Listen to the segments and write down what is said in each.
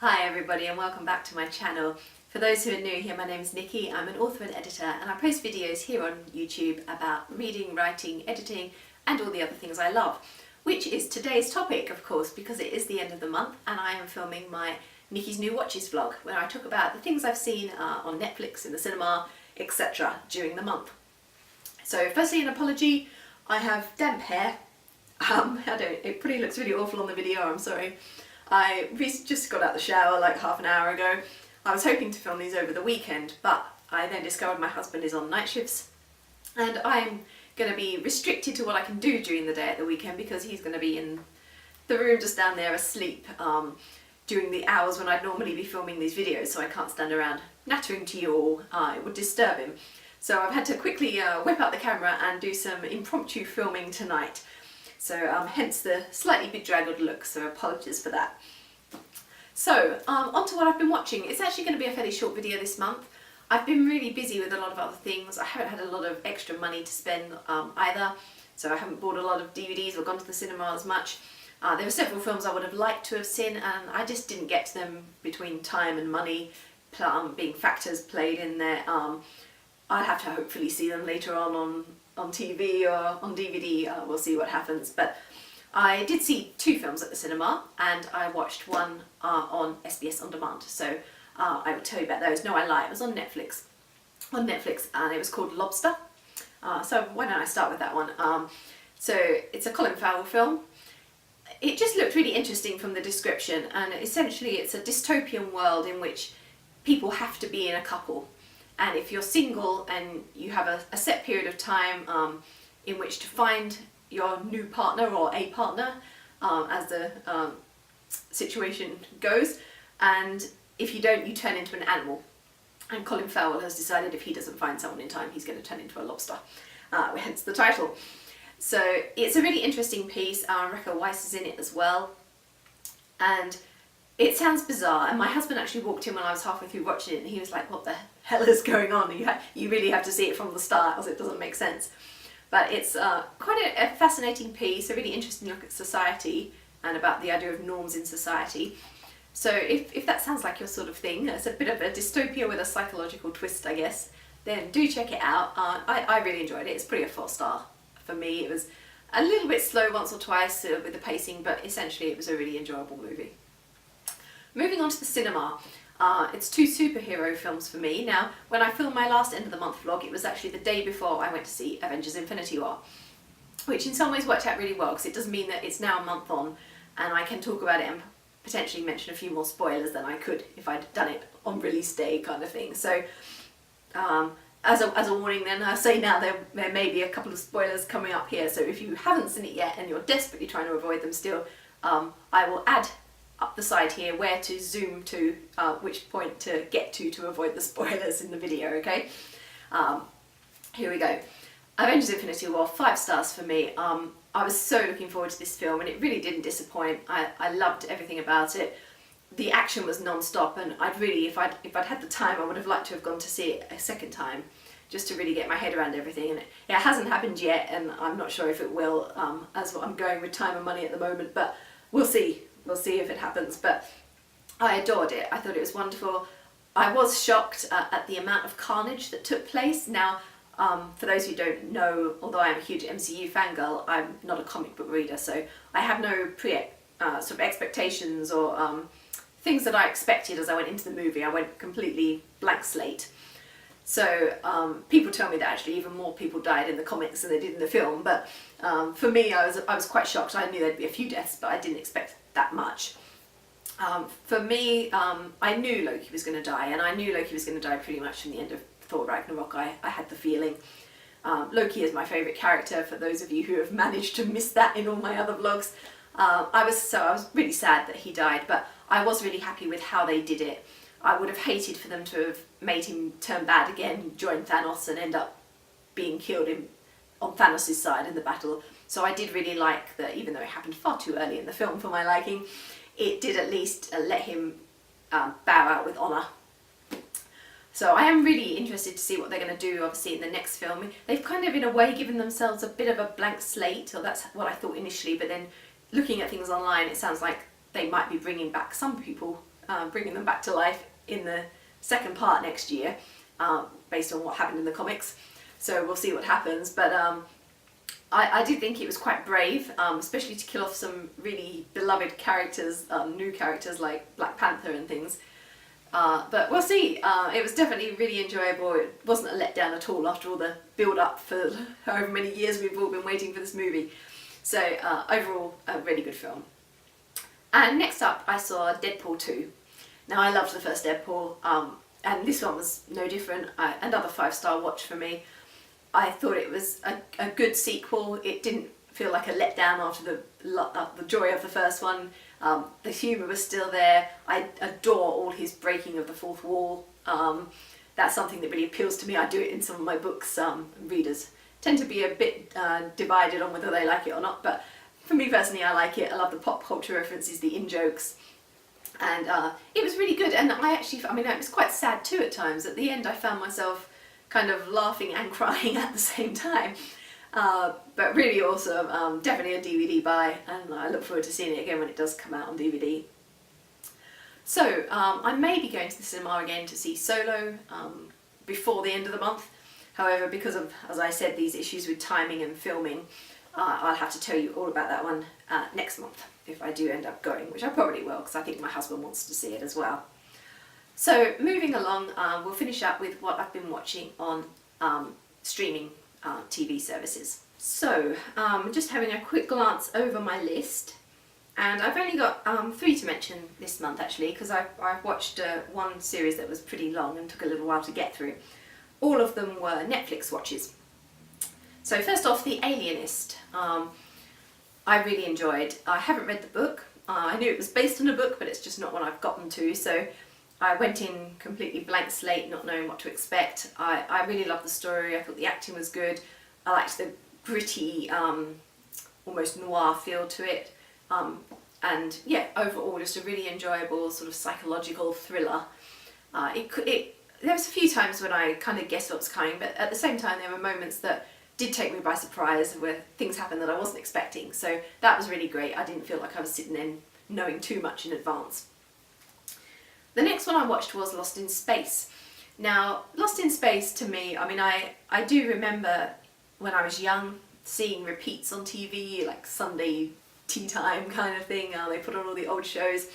Hi everybody and welcome back to my channel. For those who are new here, my name is Nikki. I'm an author and editor and I post videos here on YouTube about reading, writing, editing and all the other things I love. Which is today's topic, of course, because it is the end of the month and I am filming my Nikki's New Watches vlog where I talk about the things I've seen on Netflix, in the cinema, etc. during the month. So firstly, an apology, I have damp hair. It probably looks really awful on the video, I'm sorry. I just got out of the shower like half an hour ago. I was hoping to film these over the weekend, but I then discovered my husband is on night shifts and I'm going to be restricted to what I can do during the day at the weekend because he's going to be in the room just down there asleep during the hours when I'd normally be filming these videos, so I can't stand around nattering to you all, it would disturb him. So I've had to quickly whip out the camera and do some impromptu filming tonight. So hence the slightly bedraggled look, so apologies for that. So on to what I've been watching. It's actually going to be a fairly short video this month. I've been really busy with a lot of other things. I haven't had a lot of extra money to spend either, so I haven't bought a lot of DVDs or gone to the cinema as much. There were several films I would have liked to have seen and I just didn't get to them between time and money being factors played in there. I'll have to hopefully see them later on TV or on DVD, we'll see what happens. But I did see two films at the cinema and I watched one on SBS On Demand, so I will tell you about those. No, I lie, it was on Netflix. And it was called Lobster. So why don't I start with that one. So it's a Colin Farrell film. It just looked really interesting from the description, and essentially it's a dystopian world in which people have to be in a couple. And if you're single and you have a set period of time in which to find your new partner or a partner, as the situation goes, and if you don't, you turn into an animal. And Colin Farrell has decided if he doesn't find someone in time, he's going to turn into a lobster, hence the title. So it's a really interesting piece. Rebecca Weisz is in it as well. And it sounds bizarre, and my husband actually walked in when I was halfway through watching it and he was like, what the hell is going on? You really have to see it from the start, else it doesn't make sense. But it's quite a fascinating piece, a really interesting look at society and about the idea of norms in society. So if that sounds like your sort of thing, it's a bit of a dystopia with a psychological twist, I guess, then do check it out. I really enjoyed it. It's pretty a 4-star for me. It was a little bit slow once or twice with the pacing, but essentially it was a really enjoyable movie. Moving on to the cinema, it's two superhero films for me. Now, when I filmed my last end of the month vlog, it was actually the day before I went to see Avengers Infinity War, which in some ways worked out really well because it does mean that it's now a month on and I can talk about it and potentially mention a few more spoilers than I could if I'd done it on release day kind of thing. So as a warning then, I say now there may be a couple of spoilers coming up here, so if you haven't seen it yet and you're desperately trying to avoid them still, I will add up the side here where to zoom to, which point to get to avoid the spoilers in the video, okay? Here we go. Avengers Infinity War, 5 stars for me. I was so looking forward to this film and it really didn't disappoint. I loved everything about it. The action was non-stop and I'd really, if I'd had the time, I would have liked to have gone to see it a second time just to really get my head around everything. And it hasn't happened yet and I'm not sure if it will, as I'm going with time and money at the moment, but we'll see. We'll see if it happens, but I adored it. I thought it was wonderful. I was shocked at the amount of carnage that took place. Now, for those who don't know, although I'm a huge MCU fangirl, I'm not a comic book reader, so I have no sort of expectations or things that I expected as I went into the movie. I went completely blank slate. So people tell me that actually even more people died in the comics than they did in the film, but for me I was quite shocked. I knew there'd be a few deaths, but I didn't expect that much. For me, I knew Loki was going to die, and I knew Loki was going to die pretty much from the end of Thor Ragnarok. I had the feeling. Loki is my favourite character, for those of you who have managed to miss that in all my other vlogs. I was really sad that he died, but I was really happy with how they did it. I would have hated for them to have made him turn bad again, join Thanos and end up being killed on Thanos' side in the battle. So I did really like that, even though it happened far too early in the film for my liking, it did at least let him bow out with honour. So I am really interested to see what they're going to do, obviously, in the next film. They've kind of, in a way, given themselves a bit of a blank slate, or that's what I thought initially, but then looking at things online, it sounds like they might be bringing back some people bringing them back to life in the second part next year, based on what happened in the comics. So we'll see what happens. But I did think it was quite brave, especially to kill off some really beloved characters, new characters like Black Panther and things. But we'll see. It was definitely really enjoyable. It wasn't a letdown at all after all the build-up for however many years we've all been waiting for this movie. So overall, a really good film. And next up, I saw Deadpool 2. Now, I loved the first Deadpool, and this one was no different. Another 5-star watch for me. I thought it was a good sequel. It didn't feel like a letdown after the joy of the first one. The humour was still there. I adore all his breaking of the fourth wall. That's something that really appeals to me. I do it in some of my books. Readers tend to be a bit divided on whether they like it or not, but for me personally, I like it. I love the pop culture references, the in-jokes, and it was really good. And it was quite sad too at times. At the end, I found myself kind of laughing and crying at the same time. But really awesome, definitely a DVD buy, and I look forward to seeing it again when it does come out on DVD. So I may be going to the cinema again to see Solo before the end of the month. However, because of, as I said, these issues with timing and filming, I'll have to tell you all about that one next month if I do end up going, which I probably will because I think my husband wants to see it as well. So moving along, we'll finish up with what I've been watching on streaming TV services. So just having a quick glance over my list, and I've only got 3 to mention this month actually, because I've watched one series that was pretty long and took a little while to get through. All of them were Netflix watches. So first off, The Alienist. I really enjoyed. I haven't read the book. I knew it was based on a book, but it's just not one I've gotten to, so I went in completely blank slate, not knowing what to expect. I really loved the story. I thought the acting was good. I liked the gritty, almost noir feel to it. And yeah, overall just a really enjoyable sort of psychological thriller. There was a few times when I kind of guessed what was coming, but at the same time there were moments that did take me by surprise where things happened that I wasn't expecting. So that was really great. I didn't feel like I was sitting in knowing too much in advance. The next one I watched was Lost in Space. Now, Lost in Space to me, I do remember when I was young seeing repeats on TV, like Sunday tea time kind of thing. They put on all the old shows.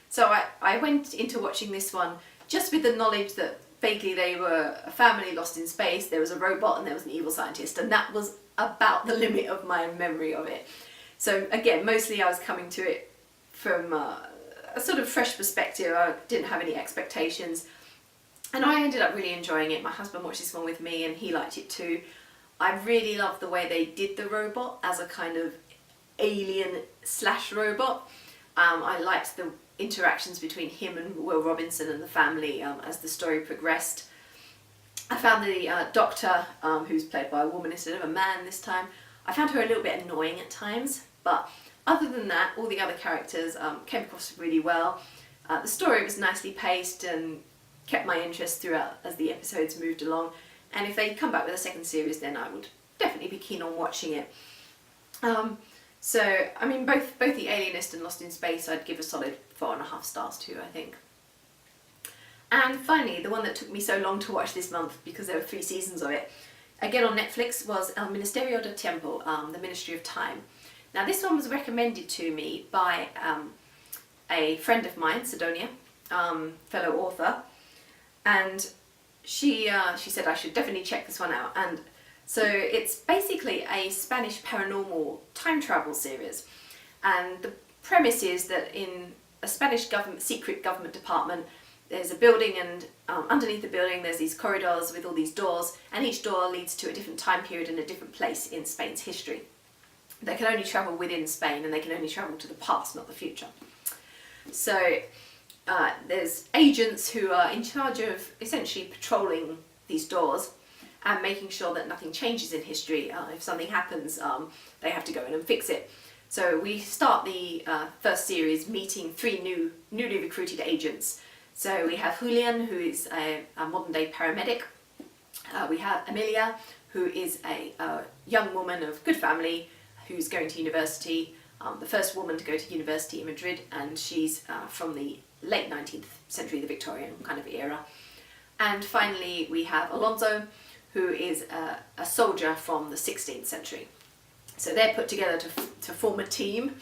So I went into watching this one just with the knowledge that vaguely they were a family lost in space, there was a robot and there was an evil scientist, and that was about the limit of my memory of it. So again, mostly I was coming to it from a sort of fresh perspective. I didn't have any expectations, and I ended up really enjoying it. My husband watched this one with me and he liked it too. I really loved the way they did the robot as a kind of alien slash robot. I liked the interactions between him and Will Robinson and the family as the story progressed. I found the doctor, who's played by a woman instead of a man this time, I found her a little bit annoying at times, but other than that, all the other characters came across really well. The story was nicely paced and kept my interest throughout as the episodes moved along, and if they come back with a second series then I would definitely be keen on watching it. So, both The Alienist and Lost in Space I'd give a solid 4.5 stars to, I think. And finally, the one that took me so long to watch this month, because there were 3 seasons of it, again on Netflix, was Ministerio del Tiempo, the Ministry of Time. Now this one was recommended to me by a friend of mine, Sidonia, fellow author, and she said I should definitely check this one out. And so it's basically a Spanish paranormal time travel series, and the premise is that in a Spanish secret government department there's a building, and underneath the building there's these corridors with all these doors, and each door leads to a different time period and a different place in Spain's history. They can only travel within Spain and they can only travel to the past, not the future. So there's agents who are in charge of essentially patrolling these doors and making sure that nothing changes in history. If something happens, they have to go in and fix it. So we start the first series meeting 3 newly recruited agents. So we have Julian, who is a modern day paramedic. We have Emilia, who is a young woman of good family who's going to university. the first woman to go to university in Madrid, and she's from the late 19th century, the Victorian kind of era. And finally we have Alonso, who is a soldier from the 16th century. So they're put together to form a team,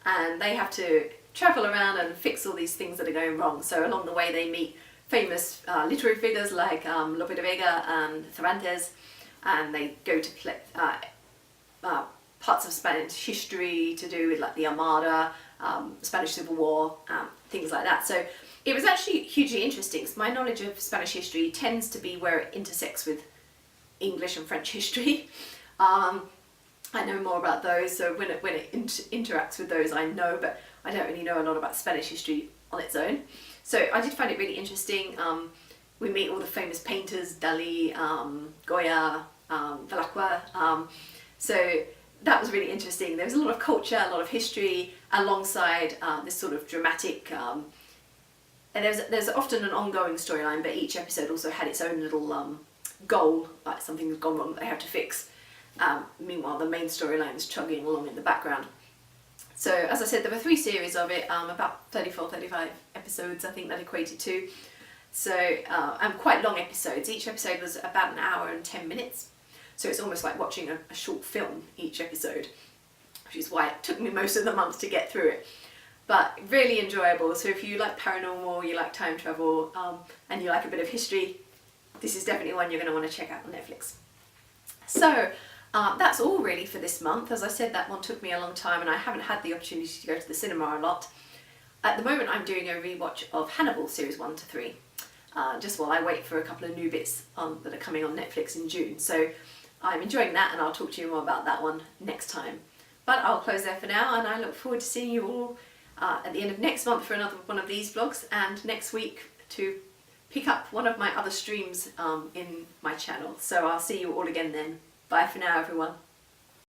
and they have to travel around and fix all these things that are going wrong. So along the way they meet famous literary figures like Lope de Vega and Cervantes, and they go to play parts of Spanish history to do with like the Armada, Spanish Civil War, things like that. So it was actually hugely interesting. So my knowledge of Spanish history tends to be where it intersects with English and French history. I know more about those, so when it interacts with those I know, but I don't really know a lot about Spanish history on its own. So I did find it really interesting. We meet all the famous painters, Dali, Goya, Velázquez. So that was really interesting. There was a lot of culture, a lot of history, alongside this sort of dramatic, and there's often an ongoing storyline, but each episode also had its own little goal, like something has gone wrong that they have to fix. Meanwhile, the main storyline is chugging along in the background. So as I said, there were 3 series of it, about 34, 35 episodes I think that equated to. So, and quite long episodes. Each episode was about an hour and 10 minutes. So it's almost like watching a short film each episode, which is why it took me most of the month to get through it. But really enjoyable. So if you like paranormal, you like time travel, and you like a bit of history, this is definitely one you're going to want to check out on Netflix. So that's all really for this month. As I said, that one took me a long time and I haven't had the opportunity to go to the cinema a lot. At the moment I'm doing a rewatch of Hannibal series 1 to 3, just while I wait for a couple of new bits that are coming on Netflix in June. So I'm enjoying that, and I'll talk to you more about that one next time. But I'll close there for now, and I look forward to seeing you all at the end of next month for another one of these vlogs, and next week to pick up one of my other streams in my channel. So I'll see you all again then. Bye for now, everyone.